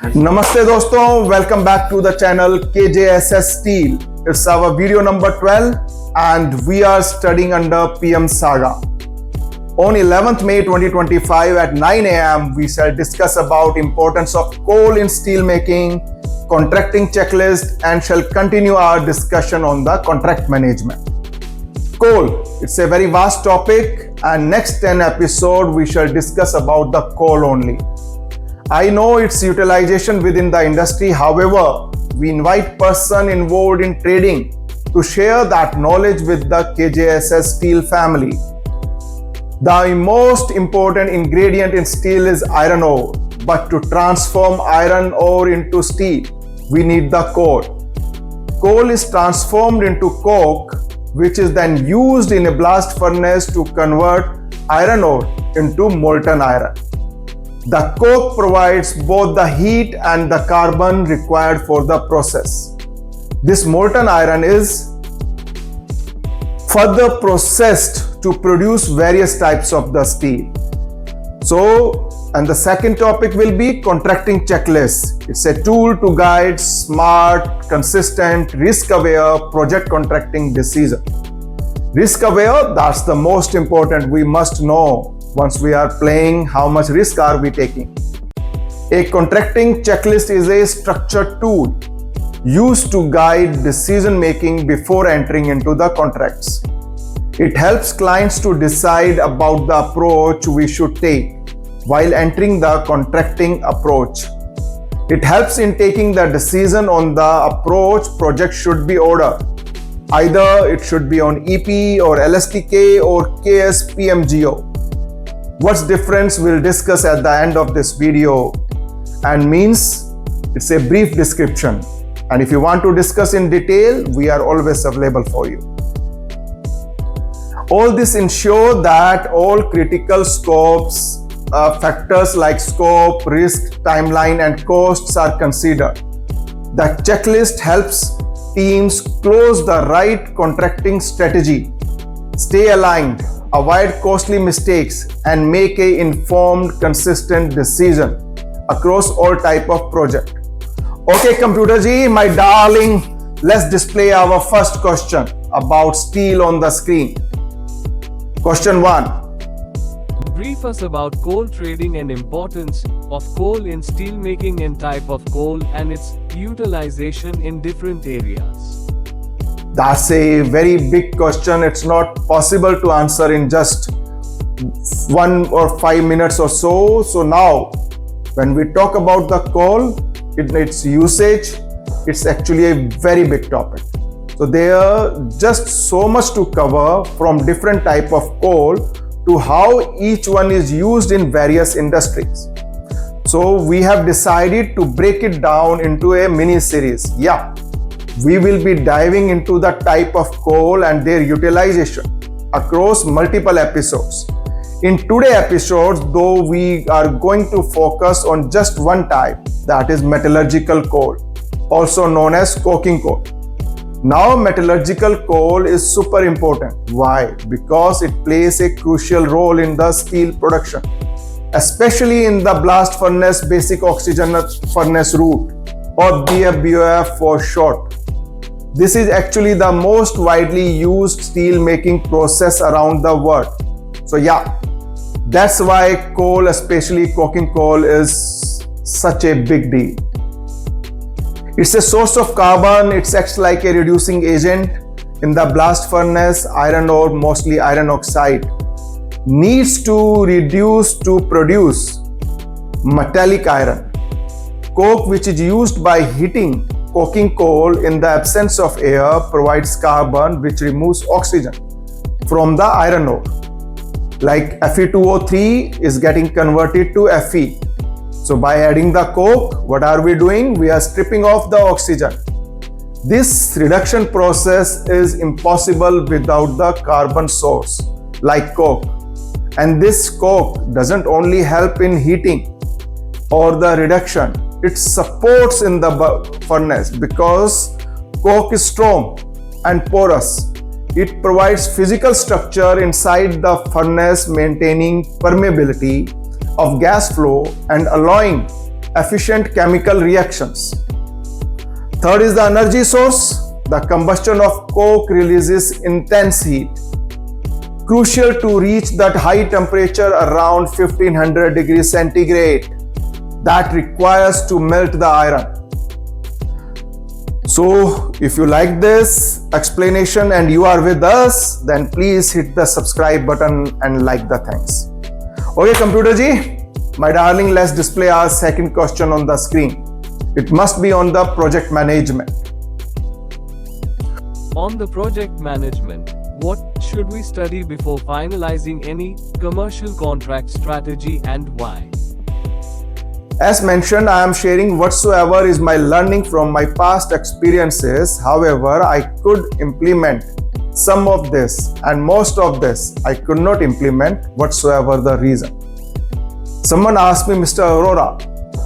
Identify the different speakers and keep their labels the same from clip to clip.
Speaker 1: Namaste दोस्तों, welcome back to the channel KJSS Steel. It's our video number 12 and we are studying under PM Saga. On 11th May 2025 at 9 a.m. we shall discuss about importance of coal in steel making, contracting checklist and shall continue our discussion on the contract management. Coal, it's a very vast topic and next 10 episode we shall discuss about the coal only. I know its utilization within the industry. However, we invite person involved in trading to share that knowledge with the KJSS Steel family. The most important ingredient in steel is iron ore, but to transform iron ore into steel, we need the coal. Coal is transformed into coke, which is then used in a blast furnace to convert iron ore into molten iron. The coke provides both the heat and the carbon required for the process. This molten iron is further processed to produce various types of the steel. And the second topic will be contracting checklist. It's a tool to guide smart, consistent, risk-aware project contracting decision. Risk-aware, that's the most important. We must know once we are playing, how much risk are we taking? A contracting checklist is a structured tool used to guide decision making before entering into the contracts. It helps clients to decide about the approach we should take while entering the contracting approach. It helps in taking the decision on the approach project should be ordered. Either it should be on EP or LSTK or KSPMGO. What's difference we'll discuss at the end of this video and means it's a brief description. And if you want to discuss in detail, we are always available for you. All this ensure that all critical scopes, factors like scope, risk, timeline and costs are considered. The checklist helps teams close the right contracting strategy, stay aligned, avoid costly mistakes and make an informed, consistent decision across all type of project. Okay, computer ji, my darling, let's display our first question about steel on the screen. Question 1.
Speaker 2: Brief us about coal trading and importance of coal in steelmaking and type of coal and its utilization in different areas.
Speaker 1: That's a very big question. It's not possible to answer in just 1 or 5 minutes or so. So now, when we talk about the coal, its usage, it's actually a very big topic. So there are just so much to cover from different type of coal to how each one is used in various industries. So we have decided to break it down into a mini series. Yeah. We will be diving into the type of coal and their utilization across multiple episodes. In today's episodes, though, we are going to focus on just one type, that is metallurgical coal, also known as coking coal. Now, metallurgical coal is super important. Why? Because it plays a crucial role in the steel production, especially in the blast furnace basic oxygen furnace route, or BF-BOF for short. This is actually the most widely used steel making process around the world. So yeah, that's why coal, especially coking coal, is such a big deal. It's a source of carbon. It acts like a reducing agent. In the blast furnace, iron ore, mostly iron oxide, needs to reduce to produce metallic iron. Coke, which is used by heating coking coal in the absence of air, provides carbon which removes oxygen from the iron ore. Like Fe2O3 is getting converted to Fe. So by adding the coke, what are we doing? We are stripping off the oxygen. This reduction process is impossible without the carbon source like coke. And this coke doesn't only help in heating or the reduction, it supports in the furnace because coke is strong and porous. It provides physical structure inside the furnace, maintaining permeability of gas flow and allowing efficient chemical reactions. Third is the energy source. The combustion of coke releases intense heat, crucial to reach that high temperature around 1500 degrees centigrade that requires to melt the iron. So if you like this explanation and you are with us, then please hit the subscribe button and like the things. Okay, computer ji, my darling, let's display our second question on the screen. It must be on the project management.
Speaker 2: On the project management, what should we study before finalizing any commercial contract strategy and why?
Speaker 1: As mentioned, I am sharing whatsoever is my learning from my past experiences. However, I could implement some of this and most of this I could not implement whatsoever the reason. Someone asked me, Mr. Aurora,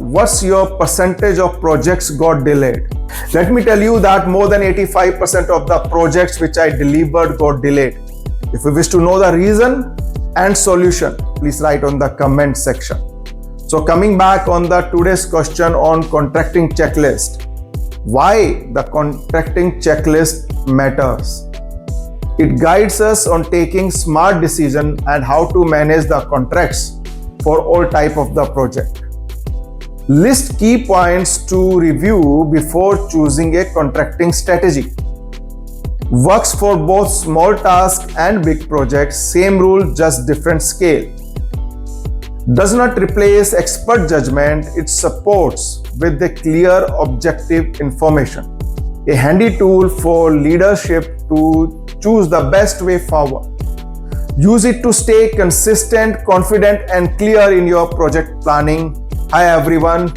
Speaker 1: what's your percentage of projects got delayed? Let me tell you that more than 85% of the projects which I delivered got delayed. If you wish to know the reason and solution, please write on the comment section. So coming back on the today's question on contracting checklist, why the contracting checklist matters. It guides us on taking smart decision and how to manage the contracts for all type of the project. List key points to review before choosing a contracting strategy. Works for both small tasks and big projects, same rule, just different scale. Does not replace expert judgment, it supports with the clear objective information. A handy tool for leadership to choose the best way forward. Use it to stay consistent, confident and clear in your project planning. Hi everyone,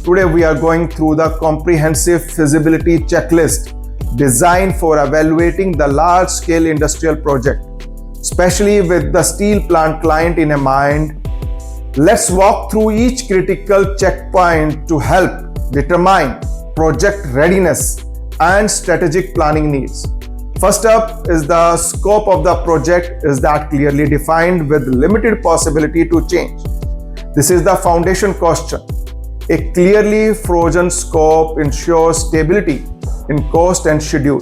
Speaker 1: today we are going through the comprehensive feasibility checklist designed for evaluating the large-scale industrial project, especially with the steel plant client in mind. Let's walk through each critical checkpoint to help determine project readiness and strategic planning needs. First up is the scope of the project is that clearly defined with limited possibility to change. This is the foundation question. A clearly frozen scope ensures stability in cost and schedule.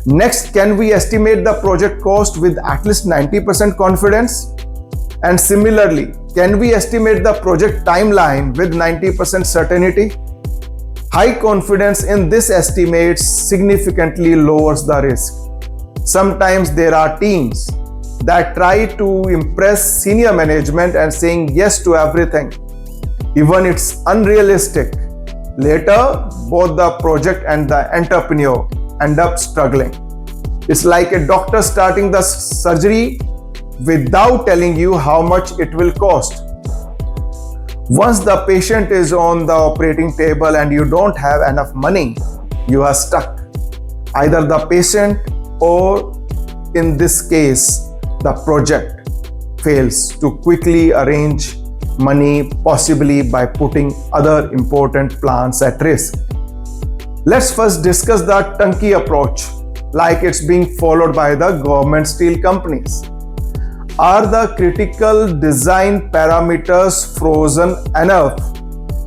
Speaker 1: Next, can we estimate the project cost with at least 90% confidence? And similarly, can we estimate the project timeline with 90% certainty? High confidence in this estimate significantly lowers the risk. Sometimes there are teams that try to impress senior management and saying yes to everything, even it's unrealistic. Later, both the project and the entrepreneur end up struggling. It's like a doctor starting the surgery without telling you how much it will cost. Once the patient is on the operating table and you don't have enough money, you are stuck. Either the patient or, in this case, the project fails to quickly arrange money, possibly by putting other important plans at risk. Let's first discuss the turnkey approach, like it's being followed by the government steel companies. Are the critical design parameters frozen enough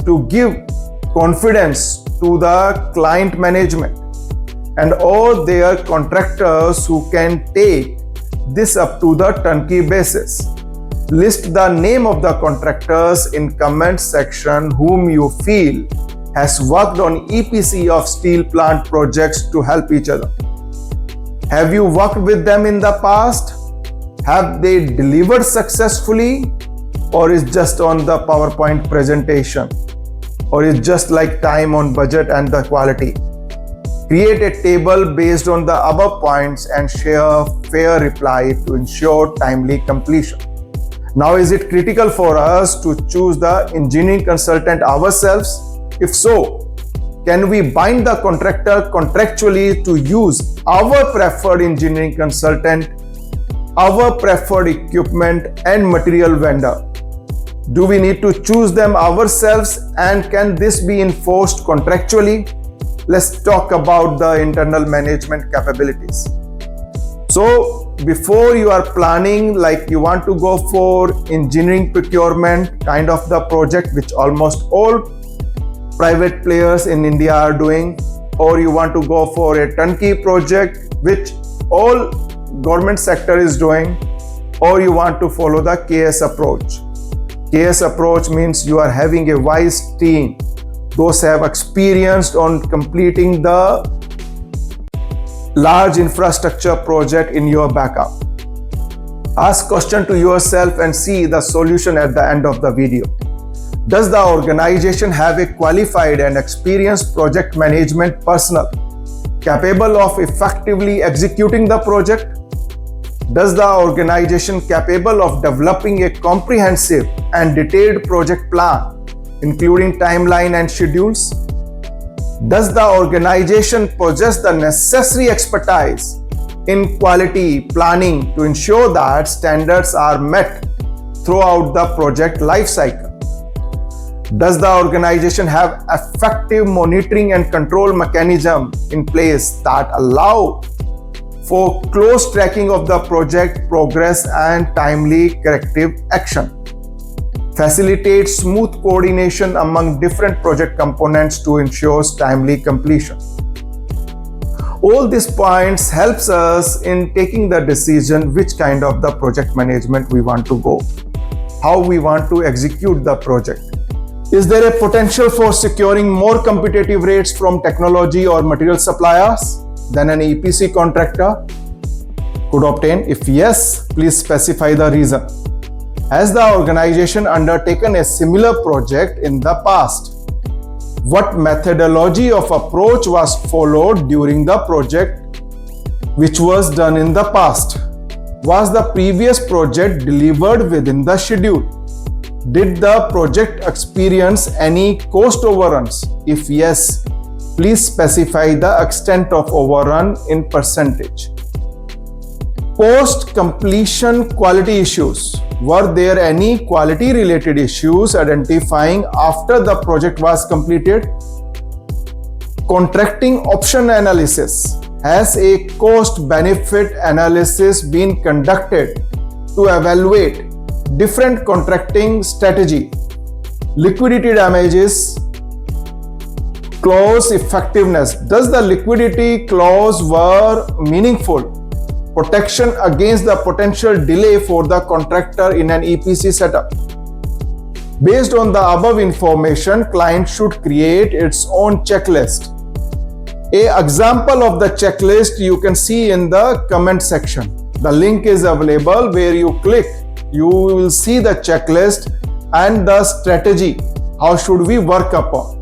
Speaker 1: to give confidence to the client management and all their contractors who can take this up to the turnkey basis? List the name of the contractors in comment section whom you feel has worked on EPC of steel plant projects to help each other. Have you worked with them in the past? Have they delivered successfully, or is just on the PowerPoint presentation, or is just like time on budget and the quality? Create a table based on the above points and share a fair reply to ensure timely completion. Now, is it critical for us to choose the engineering consultant ourselves? If so, can we bind the contractor contractually to use our preferred engineering consultant, our preferred equipment and material vendor? Do we need to choose them ourselves, and can this be enforced contractually? Let's talk about the internal management capabilities. So before you are planning, like you want to go for engineering procurement kind of the project, which almost all private players in India are doing, or you want to go for a turnkey project which all government sector is doing, or you want to follow the KS approach. KS approach means you are having a wise team. Those have experienced on completing the large infrastructure project in your backup. Ask question to yourself and see the solution at the end of the video. Does the organization have a qualified and experienced project management personnel capable of effectively executing the project? Does the organization capable of developing a comprehensive and detailed project plan, including timeline and schedules? Does the organization possess the necessary expertise in quality planning to ensure that standards are met throughout the project life cycle? Does the organization have effective monitoring and control mechanism in place that allow for close tracking of the project progress and timely corrective action? Facilitate smooth coordination among different project components to ensure timely completion. All these points helps us in taking the decision which kind of the project management we want to go, how we want to execute the project. Is there a potential for securing more competitive rates from technology or material suppliers than an EPC contractor could obtain? If yes, please specify the reason. Has the organization undertaken a similar project in the past? What methodology of approach was followed during the project which was done in the past? Was the previous project delivered within the schedule? Did the project experience any cost overruns? If yes, please specify the extent of overrun in percentage. Post-completion quality issues. Were there any quality-related issues identifying after the project was completed? Contracting option analysis. Has a cost-benefit analysis been conducted to evaluate different contracting strategy? Liquidity damages clause effectiveness. Does the liquidity clause were meaningful protection against the potential delay for the contractor in an EPC setup? Based on the above information, client should create its own checklist. An example of the checklist you can see in the comment section. The link is available where you click. You will see the checklist and the strategy. How should we work upon?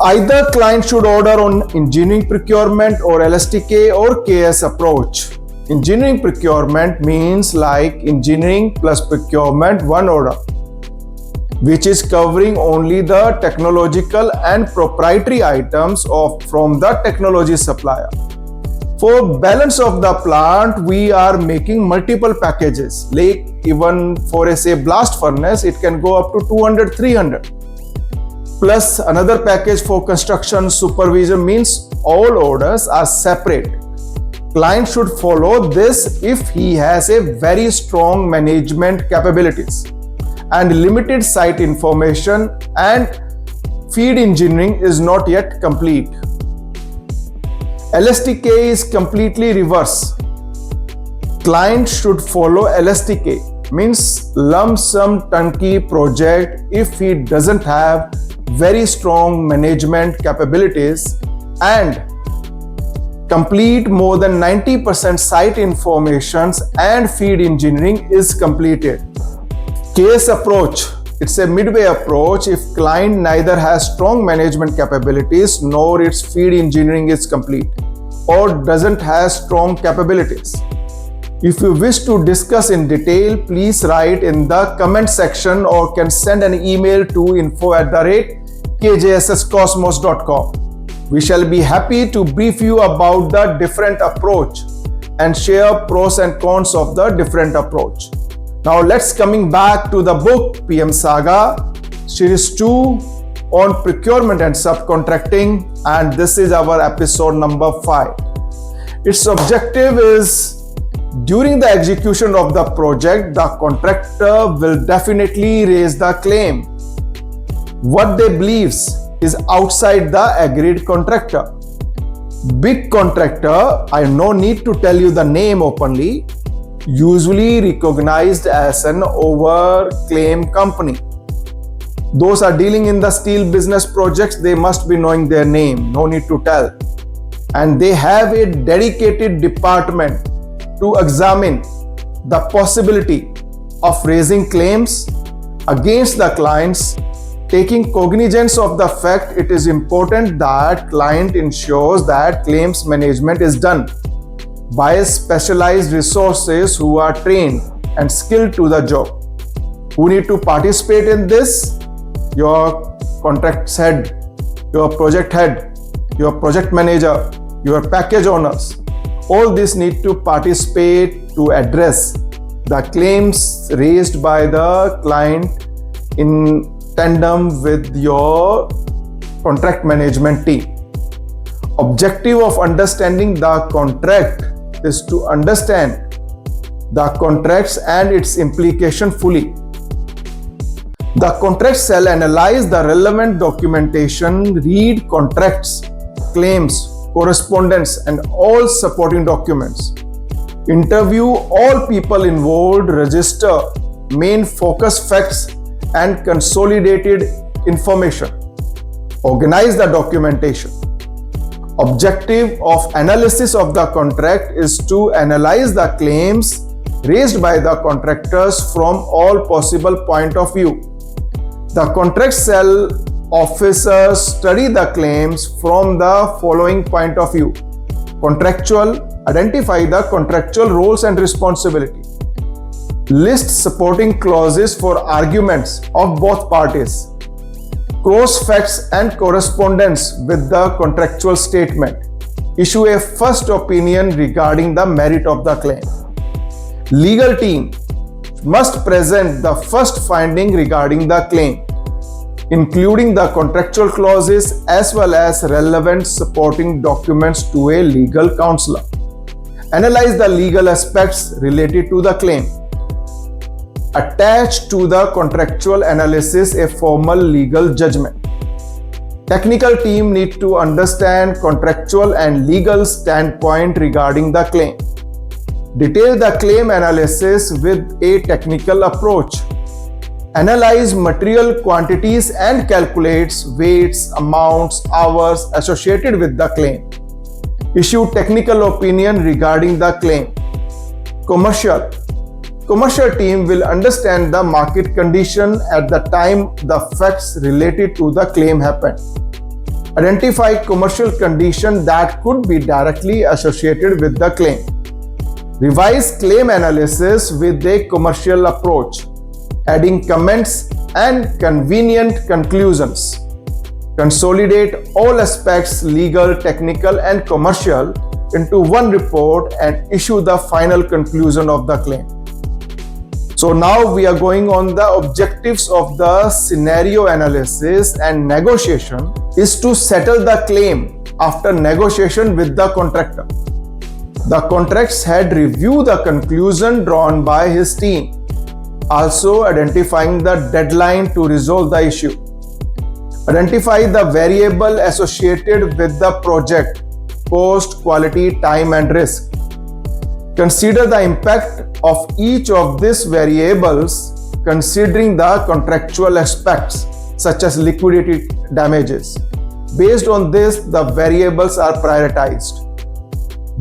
Speaker 1: Either client should order on engineering procurement or LSTK or KS approach. Engineering procurement means like engineering plus procurement one order, which is covering only the technological and proprietary items from the technology supplier. For balance of the plant, we are making multiple packages. Like even for a say blast furnace, it can go up to 200, 300. Plus another package for construction supervision means all orders are separate. Client should follow this if he has a very strong management capabilities and limited site information and feed engineering is not yet complete. LSTK is completely reverse. Client should follow LSTK, means lump sum turnkey project if he doesn't have very strong management capabilities and complete more than 90% site informations and feed engineering is completed. KS approach. It's a midway approach if client neither has strong management capabilities nor its feed engineering is complete or doesn't have strong capabilities. If you wish to discuss in detail, please write in the comment section or can send an email to info@kjsscosmos.com. We shall be happy to brief you about the different approach and share pros and cons of the different approach. Now let's coming back to the book PM Saga Series 2 on procurement and subcontracting, and this is our episode number 5. Its objective is during the execution of the project, the contractor will definitely raise the claim what they believes is outside the agreed contractor. Big contractor, I no need to tell you the name openly, usually recognized as an over-claim company. Those are dealing in the steel business projects, they must be knowing their name, no need to tell. And they have a dedicated department to examine the possibility of raising claims against the clients, taking cognizance of the fact it is important that client ensures that claims management is done by specialized resources who are trained and skilled to the job. Who need to participate in this? Your contracts head, your project head, your project manager, your package owners. All this need to participate to address the claims raised by the client in tandem with your contract management team. Objective of understanding the contract is to understand the contracts and its implication fully. The contract shall analyze the relevant documentation, read contracts, claims, correspondence, and all supporting documents. Interview all people involved, register main focus facts and consolidated information. Organize the documentation. Objective of analysis of the contract is to analyze the claims raised by the contractors from all possible point of view. The contract shall officers study the claims from the following point of view. Contractual, identify the contractual roles and responsibility. List supporting clauses for arguments of both parties. Cross facts and correspondence with the contractual statement. Issue a first opinion regarding the merit of the claim. Legal team must present the first finding regarding the claim, including the contractual clauses as well as relevant supporting documents to a legal counselor. Analyze the legal aspects related to the claim. Attach to the contractual analysis a formal legal judgment. Technical team need to understand contractual and legal standpoint regarding the claim. Detail the claim analysis with a technical approach. Analyze material quantities and calculates weights, amounts, hours associated with the claim. Issue technical opinion regarding the claim. Commercial team will understand the market condition at the time the facts related to the claim happen. Identify commercial condition that could be directly associated with the claim. Revise claim analysis with a commercial approach, adding comments and convenient conclusions. Consolidate all aspects, legal, technical, and commercial, into one report and issue the final conclusion of the claim. So now we are going on the objectives of the scenario analysis and negotiation is to settle the claim after negotiation with the contractor. The contract's head review the conclusion drawn by his team, also identifying the deadline to resolve the issue. Identify the variable associated with the project, cost, quality, time, and risk. Consider the impact of each of these variables considering the contractual aspects such as liquidated damages. Based on this, the variables are prioritized.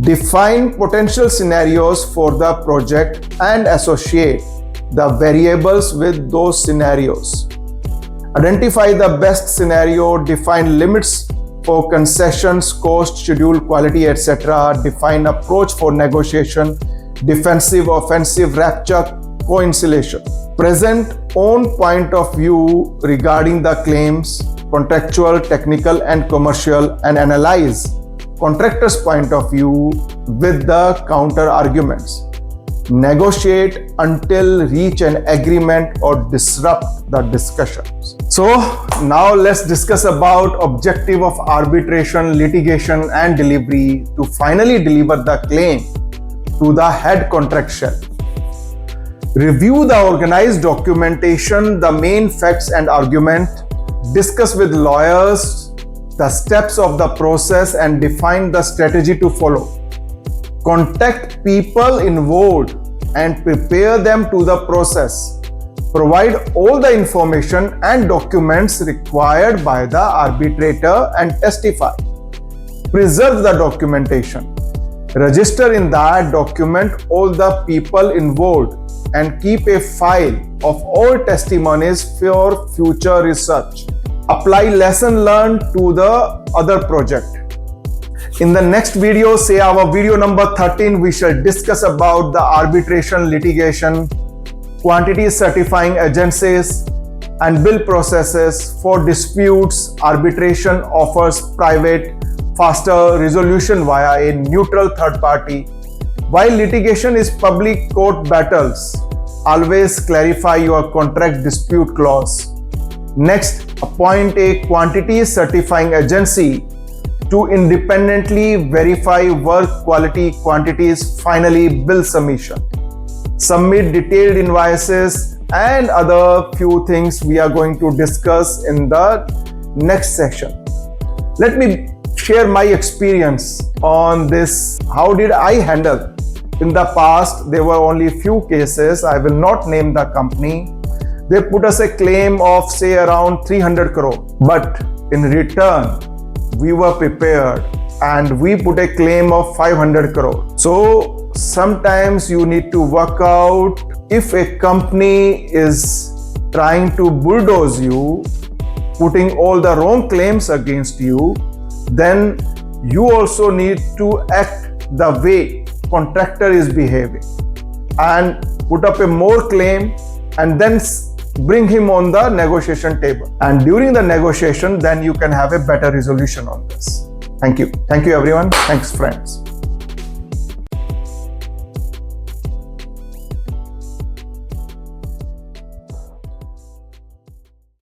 Speaker 1: Define potential scenarios for the project and associate the variables with those scenarios. Identify the best scenario, define limits for concessions, cost, schedule, quality, etc. Define approach for negotiation, defensive, offensive, rapture, co-insulation. Present own point of view regarding the claims, contractual, technical, and commercial, and analyze contractor's point of view with the counter arguments. Negotiate until reach an agreement or disrupt the discussions. So now let's discuss about objective of arbitration, litigation, and delivery to finally deliver the claim to the head contract shell. Review the organized documentation, the main facts and argument, discuss with lawyers the steps of the process and define the strategy to follow. Contact people involved and prepare them to the process. Provide all the information and documents required by the arbitrator and testify. Preserve the documentation. Register in that document all the people involved and keep a file of all testimonies for future research. Apply lesson learned to the other project. In the next video, say our video number 13, we shall discuss about the arbitration litigation, quantity certifying agencies, and bill processes for disputes. Arbitration offers private, faster resolution via a neutral third party. While litigation is public court battles, always clarify your contract dispute clause. Next, appoint a quantity certifying agency to independently verify work quality quantities. Finally, bill submission. Submit detailed invoices and other few things we are going to discuss in the next section. Let me share my experience on this. How did I handle? In the past, there were only few cases. I will not name the company. They put us a claim of say around 300 crore. But in return, we were prepared and we put a claim of 500 crore. So sometimes you need to work out if a company is trying to bulldoze you, putting all the wrong claims against you, then you also need to act the way contractor is behaving and put up a more claim and then bring him on the negotiation table. And during the negotiation, then you can have a better resolution on this. Thank you. Thank you everyone. Thanks friends.